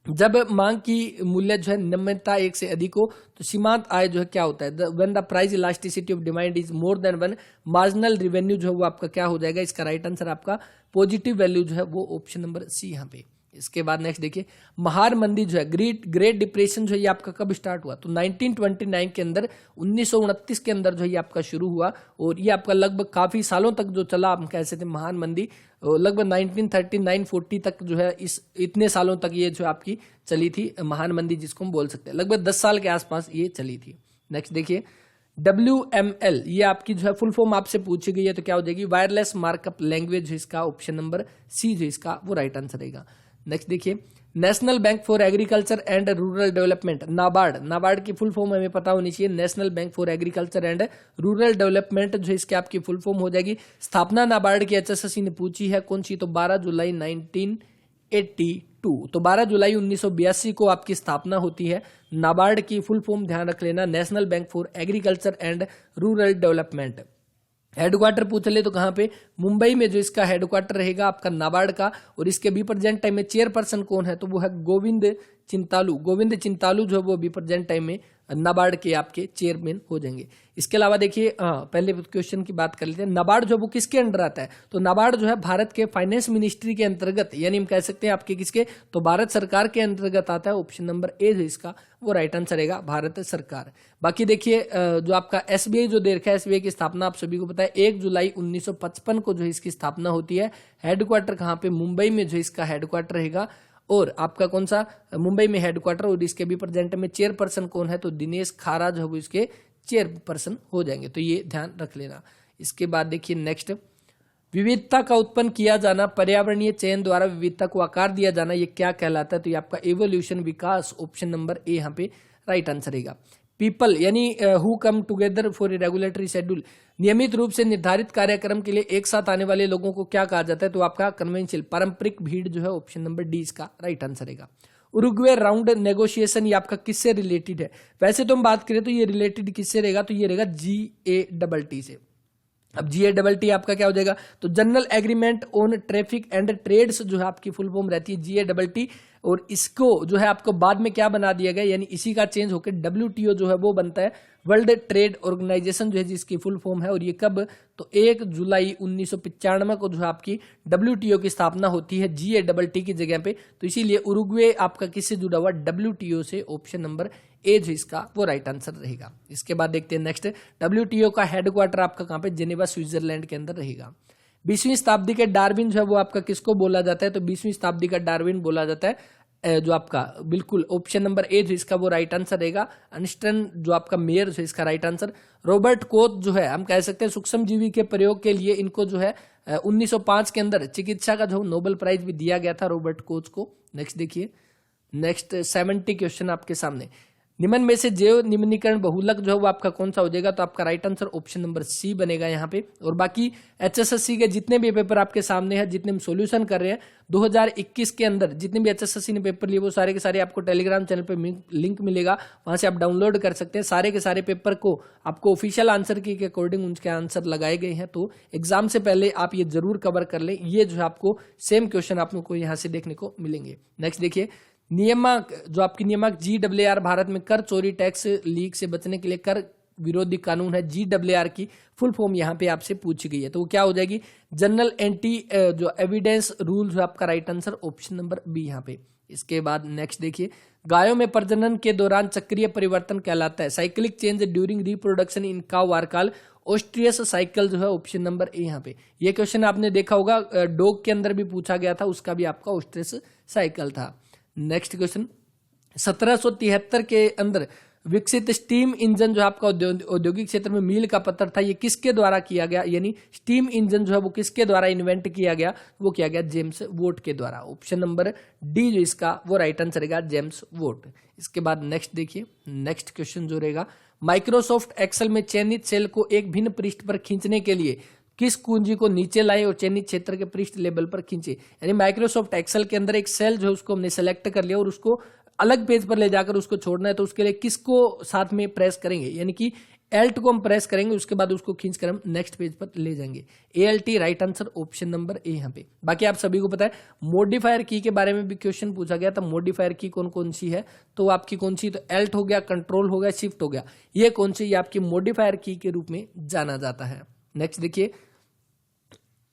जब मांग की मूल्य जो है निम्नता 1 से अधिक हो तो सीमांत आय जो है क्या होता है? When the price elasticity of demand is more than 1, marginal revenue जो है वो आपका क्या हो जाएगा? इसका राइट आंसर आपका पॉजिटिव वैल्यू जो है वो ऑप्शन नंबर सी यहाँ पे। इसके बाद नेक्स्ट देखिए, महार मंदी जो है, ग्रेट डिप्रेशन जो है ये आपका कब स्टार्ट हुआ? तो 1929 के अंदर, 1929 के अंदर जो है ये आपका शुरू हुआ, और ये आपका लगभग काफी सालों तक जो चला, हम कह सकते हैं महान मंदी, लगभग 1939-40 तक जो है, इस इतने सालों तक ये जो आपकी चली थी महान मंदी, जिसको हम बोल सकते हैं, लगभग 10 साल के आसपास ये चली थी। नेक्स्ट देखिए, WML ये आपकी जो है फुल फॉर्म आपसे पूछी गई है, तो क्या हो जाएगी? वायरलेस मार्कअप लैंग्वेज, इसका ऑप्शन नंबर सी जो इसका वो राइट आंसर रहेगा। नेक्स्ट देखिए, national bank for agriculture and rural development, NABARD की फुल फॉर्म हमें पता होनी चाहिए, national bank for agriculture and rural development जो इसकी आपकी फुल फॉर्म हो जाएगी। स्थापना नाबार्ड की HSSC ने पूछी है, कौन सी? तो 12 जुलाई 1982, तो 12 जुलाई 1982 को आपकी स्थापना होती है। नाबार्ड की फुल फॉर्म ध्यान रख लेना, national bank for agriculture and rural development. Headquarter पूछ ले तो कहाँ पे? मुंबई में जो इसका हेडक्वार्टर रहेगा आपका नाबार्ड का, और इसके भी प्रेजेंट टाइम में चेयरपर्सन कौन है? तो वो है गोविंद चिंतालू जो है वो भी प्रेजेंट टाइम में नाबार्ड के आपके चेयरमैन हो जाएंगे। इसके अलावा देखिए, पहले क्वेश्चन की बात कर लेते हैं, नाबार्ड जो है वो किसके अंडर आता है? तो नाबार्ड जो है भारत के फाइनेंस मिनिस्ट्री के अंतर्गत, यानी हम कह सकते हैं आपके किसके? तो भारत सरकार के अंतर्गत आता है। ऑप्शन नंबर ए जो इसका वो राइट आंसर रहेगा, भारत सरकार। बाकी देखिए, जो आपका SBI जो दे रखा है, SBI की स्थापना आप सभी को पता है 1 जुलाई 1955 को जो इसकी स्थापना होती है। हेडक्वार्टर कहाँ पे? मुंबई में जो इसका हेडक्वार्टर रहेगा, और आपका कौन सा? मुंबई में हेडक्वार्टर, और इसके भी प्रेजेंट में चेयरपर्सन कौन है? तो दिनेश खारा जो है वो इसके चेयरपर्सन हो जाएंगे, तो ये ध्यान रख लेना। इसके बाद देखिए नेक्स्ट, विविधता का उत्पन्न किया जाना, पर्यावरणीय चयन द्वारा विविधता को आकार दिया जाना, ये क्या कहलाता है? तो ये आपका एवोल्यूशन, विकास, ऑप्शन नंबर ए यहाँ पे राइट आंसर रहेगा। पीपल यानी who come together for a regulatory schedule, नियमित रूप से निर्धारित कार्यक्रम के लिए एक साथ आने वाले लोगों को क्या कहा जाता है? तो आपका कन्वेंशियल, पारंपरिक भीड़ जो है, ऑप्शन नंबर डी इसका राइट आंसर रहेगा। उरुग्वे राउंड नेगोशिएशन ये आपका किससे रिलेटेड है? वैसे तो हम बात करें तो ये रिलेटेड किससे रहेगा? तो ये रहेगा GATT से। अब GATT आपका क्या हो जाएगा? तो general agreement on traffic and trades जो है आपकी फुल फॉर्म रहती है GATT, और इसको जो है आपको बाद में क्या बना दिया गया, यानी इसी का चेंज होकर WTO जो है वो बनता है, वर्ल्ड ट्रेड ऑर्गेनाइजेशन जो है जिसकी फुल फॉर्म है। और ये कब? तो 1 जुलाई 1995 को जो है आपकी WTO की स्थापना होती है GATT की जगह पे, तो इसीलिए उरुग्वे आपका किससे जुड़ा हुआ? WTO से। ऑप्शन नंबर ए जो इसका वो राइट आंसर रहेगा। इसके बाद देखते हैं नेक्स्ट, WTO का हेडक्वार्टर आपका कहाँ पे? जेनेवा स्विट्जरलैंड के अंदर रहेगा। 20वीं शताब्दी के डार्विन जो है वो आपका किसको बोला जाता है? तो 20वीं शताब्दी का डार्विन बोला जाता है जो आपका बिल्कुल ऑप्शन नंबर ए जो इसका वो राइट आंसर रहेगा। अनस्टन जो आपका मेयर जो इसका राइट आंसर। रॉबर्ट कोच जो है हम कह सकते हैं सूक्ष्म जीवी के प्रयोग के लिए इनको जो है 1905 के अंदर चिकित्सा का जो नोबेल प्राइज भी दिया गया था रॉबर्ट कोच को। नेक्स्ट देखिए, नेक्स्ट 70 क्वेश्चन आपके सामने। निम्न में से जैव निम्नीकरण बहुलक जो है वो आपका कौन सा हो जाएगा, तो आपका right answer option number C बनेगा यहाँ पे। और बाकी एचएसएससी के जितने भी पेपर आपके सामने हैं, जितने हम सॉल्यूशन कर रहे हैं 2021 के अंदर, जितने भी एचएसएससी ने पेपर लिए वो सारे के सारे आपको टेलीग्राम चैनल पे लिंक मिलेगा, वहां से आप डाउनलोड कर सकते हैं। सारे के सारे पेपर को आपको ऑफिशियल आंसर की के अकॉर्डिंग उनके आंसर लगाए गए हैं, तो एग्जाम से पहले आप ये जरूर कवर कर लें। ये जो है आपको सेम क्वेश्चन आप लोग को यहाँ से देखने को मिलेंगे। नेक्स्ट देखिए, नियामक जो आपकी नियामक GWR भारत में कर चोरी टैक्स लीक से बचने के लिए कर विरोधी कानून है। GWR की फुल फॉर्म यहाँ पे आपसे पूछी गई है, तो वो क्या हो जाएगी, जनरल एंटी जो एविडेंस रूल जो आपका right answer option number B यहाँ पे। इसके बाद नेक्स्ट देखिए, गायों में प्रजनन के दौरान चक्रीय परिवर्तन कहलाता है cyclic change during reproduction in cow are called oestrous cycle जो है ऑप्शन नंबर ए यहाँ पे। ये क्वेश्चन आपने देखा होगा डॉग के अंदर भी पूछा गया था, उसका भी आपका ऑस्ट्रियस साइकिल था। नेक्स्ट क्वेश्चन, 1773 के अंदर विकसित स्टीम इंजन जो आपका औद्योगिक क्षेत्र में मील का पत्थर था, ये किसके द्वारा किया गया, यानी स्टीम इंजन जो है वो किसके द्वारा इन्वेंट किया गया, वो किया गया जेम्स वोट के द्वारा। ऑप्शन नंबर डी जो इसका वो राइट आंसर रहेगा जेम्स वोट। इसके बाद नेक्स्ट देखिए, नेक्स्ट क्वेश्चन जो रहेगा, माइक्रोसॉफ्ट एक्सेल में चयनित सेल को एक भिन्न पृष्ठ पर खींचने के लिए किस कुंजी को नीचे लाए और चयनित क्षेत्र के पृष्ठ लेवल पर खींचे। यानी माइक्रोसॉफ्ट एक्सेल के अंदर एक सेल जो है उसको हमने सेलेक्ट कर लिया और उसको अलग पेज पर ले जाकर उसको छोड़ना है, तो उसके लिए किसको साथ में प्रेस करेंगे, यानी कि एल्ट को हम प्रेस करेंगे, उसके बाद उसको खींचकर हम नेक्स्ट पेज पर ले जाएंगे। ALT right answer option number ए यहाँ पे। बाकी आप सभी को पता है मॉडिफायर की के बारे में भी क्वेश्चन पूछा गया था, मॉडिफायर की कौन कौन सी है, तो आपकी कौन सी, तो एल्ट हो गया, कंट्रोल हो गया, शिफ्ट हो गया, ये कौन सी, ये आपकी मॉडिफायर की के रूप में जाना जाता है। नेक्स्ट देखिए,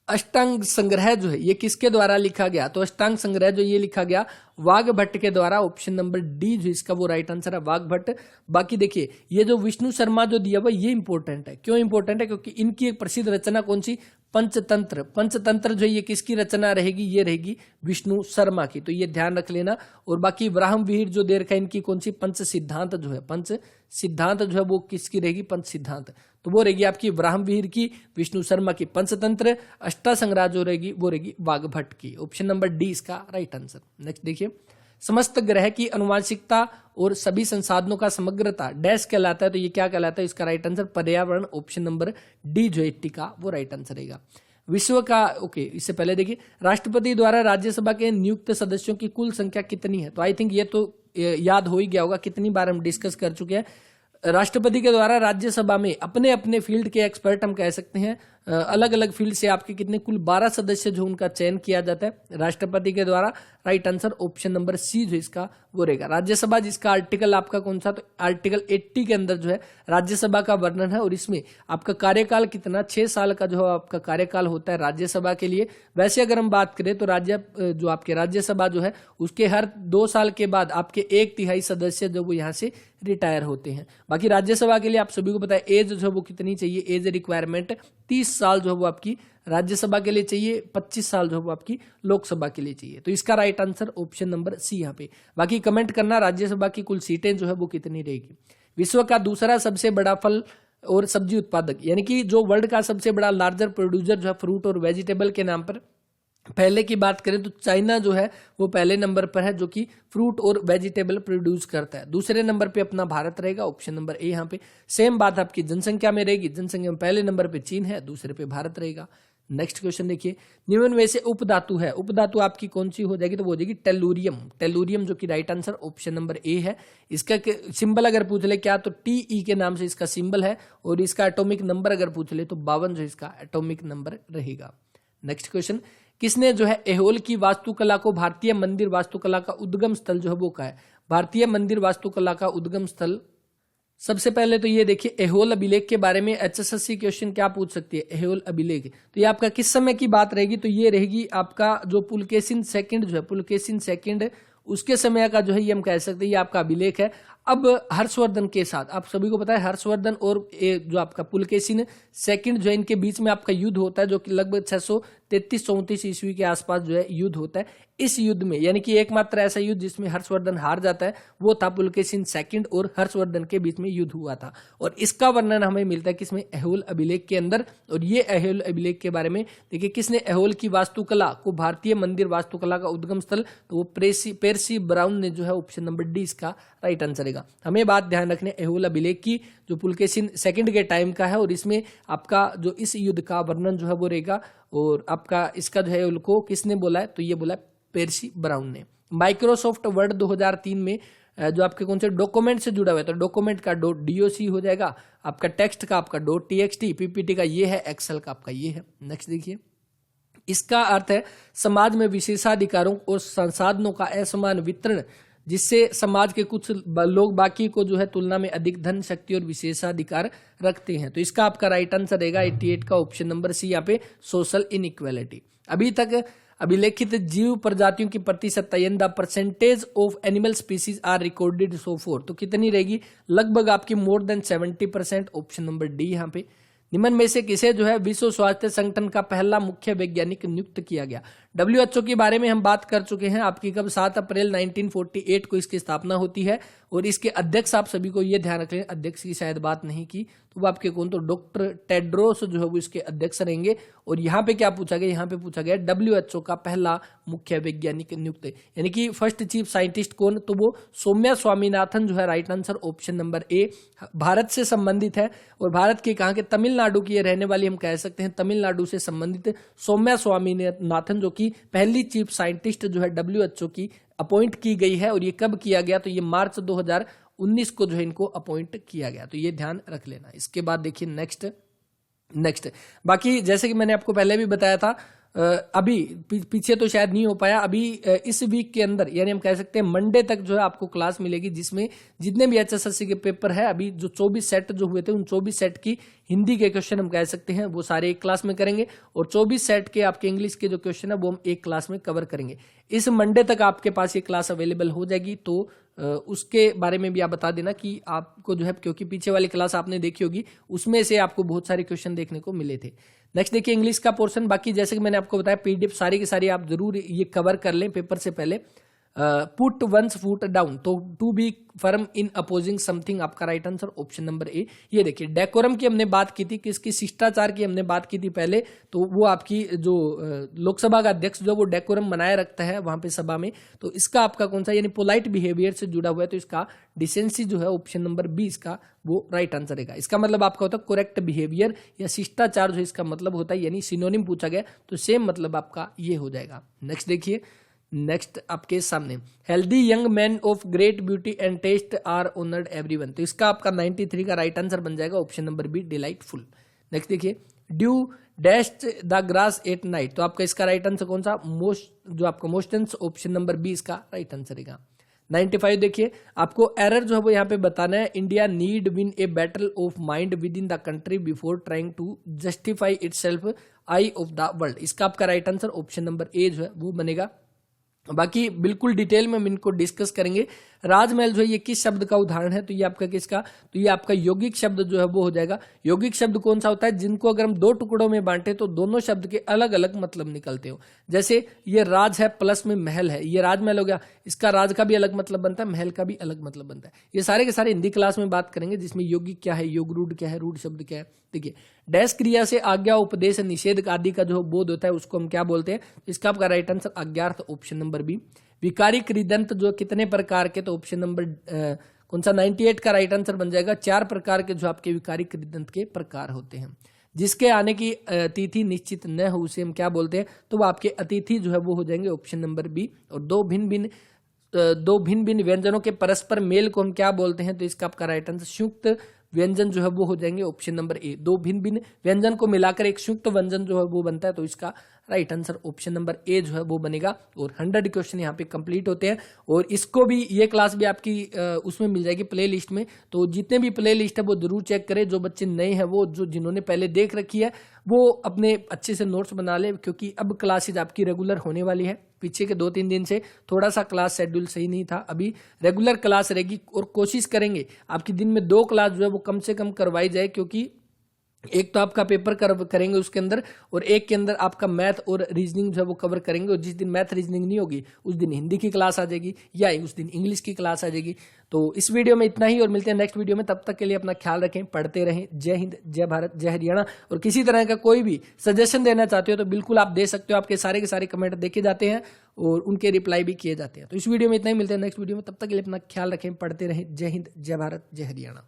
अष्टांग संग्रह जो है ये किसके द्वारा लिखा गया, तो अष्टांग संग्रह जो ये लिखा गया वाघभट्ट के द्वारा। ऑप्शन नंबर डी जो इसका वो राइट आंसर है वाघभट्ट। बाकी देखिए, ये जो विष्णु शर्मा जो दिया हुआ ये इंपॉर्टेंट है। क्यों इंपॉर्टेंट है, क्योंकि इनकी एक प्रसिद्ध रचना कौन सी, पंचतंत्र। पंचतंत्र जो ये किसकी रचना रहेगी, ये रहेगी विष्णु शर्मा की, तो ये ध्यान रख लेना। और बाकी ब्राह्मवीर जो दे रखा है इनकी कौन सी, पंच सिद्धांत जो है, पंच सिद्धांत जो है वो किसकी रहेगी, पंच सिद्धांत, तो वो रहेगी आपकी ब्राह्मवीर की, विष्णु शर्मा की पंचतंत्र। अष्टा संग्रह जो रहेगी वो रहेगी वाघभट्ट की। ऑप्शन नंबर डी इसका राइट आंसर। नेक्स्ट देखिए, समस्त ग्रह की अनुवांशिकता और सभी संसाधनों का समग्रता डैश कहलाता है, तो ये क्या कहलाता है, इसका राइट आंसर पर्यावरण। ऑप्शन नंबर डी जो 80 का वो राइट आंसर रहेगा। विश्व का ओके, इससे पहले देखिए, राष्ट्रपति द्वारा राज्यसभा के नियुक्त सदस्यों की कुल संख्या कितनी है, तो आई थिंक ये तो याद हो ही गया होगा, कितनी बार हम डिस्कस कर चुके हैं। राष्ट्रपति के द्वारा राज्यसभा में अपने अपने फील्ड के एक्सपर्ट हम कह सकते हैं, अलग अलग फील्ड से आपके कितने, कुल 12 सदस्य जो उनका चयन किया जाता है राष्ट्रपति के द्वारा। Right answer option number C जो इसका वो रहेगा। राज्यसभा जिसका आर्टिकल आपका कौन सा, तो आर्टिकल 80 के अंदर जो है राज्यसभा का वर्णन है, और इसमें आपका कार्यकाल कितना, 6 साल का जो आपका कार्यकाल होता है राज्यसभा के लिए। वैसे अगर हम बात करें तो जो आपके राज्यसभा जो है उसके हर 2 साल के बाद आपके 1/3 सदस्य जो वो यहाँ से रिटायर होते हैं। बाकी राज्यसभा के लिए आप सभी को पता है एज जो है वो कितनी चाहिए, एज रिक्वायरमेंट 30 साल जो है वो आपकी राज्यसभा के लिए चाहिए, 25 साल जो है वो आपकी लोकसभा के लिए चाहिए, तो इसका right answer option number C यहाँ पे। बाकी कमेंट करना राज्यसभा की कुल सीटें जो है वो कितनी रहेगी। विश्व का दूसरा सबसे बड़ा फल और सब्जी उत्पादक, यानी कि जो वर्ल्ड का सबसे बड़ा लार्जर प्रोड्यूसर जो है फ्रूट और वेजिटेबल के नाम पर, पहले की बात करें तो चाइना जो है वो पहले नंबर पर है जो कि फ्रूट और वेजिटेबल प्रोड्यूस करता है। दूसरे नंबर पे अपना भारत रहेगा, ऑप्शन नंबर ए यहाँ पे। सेम बात आपकी जनसंख्या में रहेगी, जनसंख्या में पहले नंबर पे चीन है, दूसरे पे भारत रहेगा। नेक्स्ट क्वेश्चन देखिए, निम्न में से उपधातु है, उपधातु आपकी कौन सी हो जाएगी, तो वो हो जाएगी टेलुरियम। टेलुरियम जो कि राइट आंसर ऑप्शन नंबर ए है। इसका सिंबल अगर पूछ ले क्या, तो TE के नाम से इसका सिंबल है, और इसका एटॉमिक नंबर अगर पूछ ले तो 52 जो इसका एटॉमिक नंबर रहेगा। नेक्स्ट क्वेश्चन, किसने जो है ऐहोल की वास्तुकला को भारतीय मंदिर वास्तुकला का उद्गम स्थल जो है वो कहा है। भारतीय मंदिर वास्तुकला का उद्गम स्थल, सबसे पहले तो ये देखिए ऐहोल अभिलेख के बारे में HSSC क्वेश्चन क्या पूछ सकती है, ऐहोल अभिलेख, तो ये आपका किस समय की बात रहेगी, तो ये रहेगी आपका जो पुलकेशिन सेकंड जो है, पुलकेशिन सेकंड उसके समय का जो है ये हम कह सकते हैं ये आपका अभिलेख है। अब हर्षवर्धन के साथ आप सभी को पता है हर्षवर्धन और जो आपका पुलकेशिन सेकंड जो है इनके बीच में आपका युद्ध होता है, जो कि लगभग 633-34 ईस्वी के आसपास जो है युद्ध होता है। इस युद्ध में यानी कि एकमात्र ऐसा युद्ध जिसमें हर्षवर्धन हार जाता है वो था पुलकेशिन सेकंड और हर्षवर्धन के बीच में युद्ध हुआ था। और इसका वर्णन हमें मिलता है किसमें, ऐहोल अभिलेख के अंदर। और ये ऐहोल अभिलेख के बारे में देखिए किसने ऐहोल की वास्तुकला को भारतीय मंदिर वास्तुकला का उद्गम स्थल, तो वो पेर्सी ब्राउन ने जो है ऑप्शन नंबर डी इसका राइट आंसर है। हमें बात ध्यान रखने ऐहोल अभिलेख की जो पुलकेशिन सेकंड के टाइम का है, और इसमें आपका जो इस युद्ध का वर्णन जो है वो रहेगा। और आपका इसका जो है उनको किसने बोला है, तो ये बोला पेर्सी ब्राउन ने। माइक्रोसॉफ्ट वर्ड 2003 में जो आपके कौन से डॉक्यूमेंट से जुड़ा हुआ है, तो डॉक्यूमेंट का .doc हो जाएगा, आपका टेक्स्ट का आपका .txt, पीपीटी का ये है, एक्सेल का आपका ये है। नेक्स्ट देखिए, इसका अर्थ है समाज में विशेषाधिकारों और संसाधनों का असमान वितरण, जिससे समाज के कुछ लोग बाकी को जो है तुलना में अधिक धन, शक्ति और विशेषाधिकार रखते हैं। तो इसका आपका राइट आंसर रहेगा 88 का ऑप्शन नंबर सी, यहाँ पे सोशल इनइक्वालिटी। अभी तक अभिलेखित जीव प्रजातियों की प्रतिशतता यानी the percentage of animal species are recorded so four, तो कितनी रहेगी, लगभग आपकी more than 70%, option number D. यहाँ पे निम्न में से किसे जो है विश्व स्वास्थ्य संगठन का पहला मुख्य वैज्ञानिक नियुक्त किया गया। WHO के बारे में हम बात कर चुके हैं, आपकी कब 7 अप्रैल 1948 को इसकी स्थापना होती है। और इसके अध्यक्ष आप सभी को यह ध्यान रखें, अध्यक्ष की शायद बात नहीं की, तो वो आपके कौन, तो डॉक्टर टेड्रोस जो है वो इसके अध्यक्ष रहेंगे। और यहाँ पे क्या पूछा गया, यहाँ पे पूछा गया WHO का पहला मुख्य वैज्ञानिक नियुक्त, यानी कि फर्स्ट चीफ साइंटिस्ट कौन, तो वो सौम्या स्वामीनाथन जो है राइट आंसर ऑप्शन नंबर ए, भारत से संबंधित है। और भारत के कहाँ के, तमिलनाडु की रहने वाली, हम कह सकते हैं तमिलनाडु से संबंधित सौम्या स्वामीनाथन, जो कि पहली चीफ साइंटिस्ट जो है WHO की अपॉइंट की गई है। और ये कब किया गया, तो ये मार्च 2019 को जो है इनको अपॉइंट किया गया, तो ये ध्यान रख लेना। इसके बाद देखिए नेक्स्ट बाकी जैसे कि मैंने आपको पहले भी बताया था, अभी पीछे तो शायद नहीं हो पाया, अभी इस वीक के अंदर यानी हम कह सकते हैं मंडे तक जो है आपको क्लास मिलेगी, जिसमें जितने भी HSSC के पेपर है अभी जो 24 सेट जो हुए थे उन 24 सेट की हिंदी के क्वेश्चन हम कह सकते हैं वो सारे एक क्लास में करेंगे। और 24 सेट के आपके इंग्लिश के जो क्वेश्चन है वो हम एक क्लास में कवर करेंगे। इस मंडे तक आपके पास ये क्लास अवेलेबल हो जाएगी, तो उसके बारे में भी आप बता देना कि आपको जो है, क्योंकि पीछे वाली क्लास आपने देखी होगी उसमें से आपको बहुत सारे क्वेश्चन देखने को मिले थे। नेक्स्ट देखिए इंग्लिश का पोर्शन, बाकी जैसे कि मैंने आपको बताया PDF सारी की सारी आप जरूर ये कवर कर लें पेपर से पहले। पुट वंस फुट डाउन, तो to be firm in opposing something, आपका right answer option number A. ये देखिए डेकोरम की हमने बात की थी, किसकी, शिष्टाचार की हमने बात की थी पहले, तो वो आपकी जो लोकसभा का अध्यक्ष जो वो डेकोरम बनाए रखता है वहां पे सभा में, तो इसका आपका कौन सा, यानी पोलाइट बिहेवियर से जुड़ा हुआ है, तो इसका डिसेंसी जो है ऑप्शन नंबर बी इसका वो राइट आंसर रहेगा। इसका मतलब आपका होता है करेक्ट बिहेवियर या शिष्टाचार जो इसका मतलब होता है, यानी सिनोनिम पूछा गया तो सेम मतलब आपका ये हो जाएगा। नेक्स्ट देखिए, नेक्स्ट आपके सामने healthy young man of great beauty and taste are honoured everyone, तो इसका आपका 93 का राइट आंसर बन जाएगा option number B, delightful. Next देखिए dew dashed the grass at night, तो आपका इसका राइट आंसर कौन सा, मोस्ट जो आपका मोस्टेंस, ऑप्शन नंबर बी इसका राइट आंसर है। 95 देखिए आपको एरर जो है वो यहाँ पे बताना है, India need win a battle of mind within the country before trying to justify itself eye of the world, इसका आपका right answer option number A जो है वो बनेगा। बाकी बिल्कुल डिटेल में हम इनको डिस्कस करेंगे। राजमहल जो है ये किस शब्द का उदाहरण है, तो ये आपका किसका, तो ये आपका यौगिक शब्द जो है वो हो जाएगा। यौगिक शब्द कौन सा होता है, जिनको अगर हम दो टुकड़ों में बांटे तो दोनों शब्द के अलग अलग मतलब निकलते हो। जैसे ये राज है प्लस में महल है, ये राजमहल हो गया, इसका राज का भी अलग मतलब बनता है, महल का भी अलग मतलब बनता है। ये सारे के सारे हिंदी क्लास में बात करेंगे, जिसमें यौगिक क्या है, योग रूढ़ क्या है, रूढ़ शब्द क्या है। देखिए डैश क्रिया से आज्ञा उपदेश निषेध आदि का जो बोध होता है उसको हम क्या बोलते हैं, इसका आपका राइट आंसर आज्ञार्थ, ऑप्शन नंबर बी। विकारी कृदंत जो कितने प्रकार के, तो ऑप्शन नंबर कौन सा 98 का राइट आंसर बन जाएगा। 4 प्रकार के जो आपके विकारी कृदंत के प्रकार होते हैं। जिसके आने की तिथि निश्चित न हो उसे हम क्या बोलते हैं, तो वो आपके अतिथि जो है वो हो जाएंगे ऑप्शन नंबर बी। और दो भिन्न भिन्न व्यंजनों के परस्पर मेल को हम क्या बोलते हैं, तो इसका आपका राइट आंसर संयुक्त व्यंजन जो है वो हो जाएंगे ऑप्शन नंबर ए। दो भिन्न भिन्न व्यंजन को मिलाकर एक संयुक्त व्यंजन जो है वो बनता है, तो इसका right answer option number A जो है वो बनेगा। और 100 क्वेश्चन यहाँ पे कंप्लीट होते हैं और इसको भी ये क्लास भी आपकी उसमें मिल जाएगी प्ले लिस्ट में। तो जितने भी प्ले लिस्ट है वो जरूर चेक करें। जो बच्चे नए हैं वो जिन्होंने पहले देख रखी है वो अपने अच्छे से नोट्स बना ले, क्योंकि अब क्लासेज आपकी रेगुलर होने वाली है। पीछे के 2-3 दिन से थोड़ा सा क्लास शेड्यूल सही नहीं था, अभी रेगुलर क्लास रहेगी और कोशिश करेंगे आपकी दिन में 2 क्लास जो है वो कम से कम करवाई जाए, क्योंकि एक तो आपका पेपर करेंगे उसके अंदर और एक के अंदर आपका मैथ और रीजनिंग जो है वो कवर करेंगे। और जिस दिन मैथ रीजनिंग नहीं होगी उस दिन हिंदी की क्लास आ जाएगी या उस दिन इंग्लिश की क्लास आ जाएगी। तो इस वीडियो में इतना ही और मिलते हैं नेक्स्ट वीडियो में। तब तक के लिए अपना ख्याल रखें, पढ़ते रहें। जय हिंद, जय भारत, जय हरियाणा। और किसी तरह का कोई भी सजेशन देना चाहते हो तो बिल्कुल आप दे सकते हो। आपके सारे के सारे कमेंट देखे जाते हैं और उनके रिप्लाई भी किए जाते हैं। तो इस वीडियो में इतना ही, मिलते हैं नेक्स्ट वीडियो में। तब तक के लिए अपना ख्याल रखें, पढ़ते रहें। जय हिंद, जय भारत, जय हरियाणा।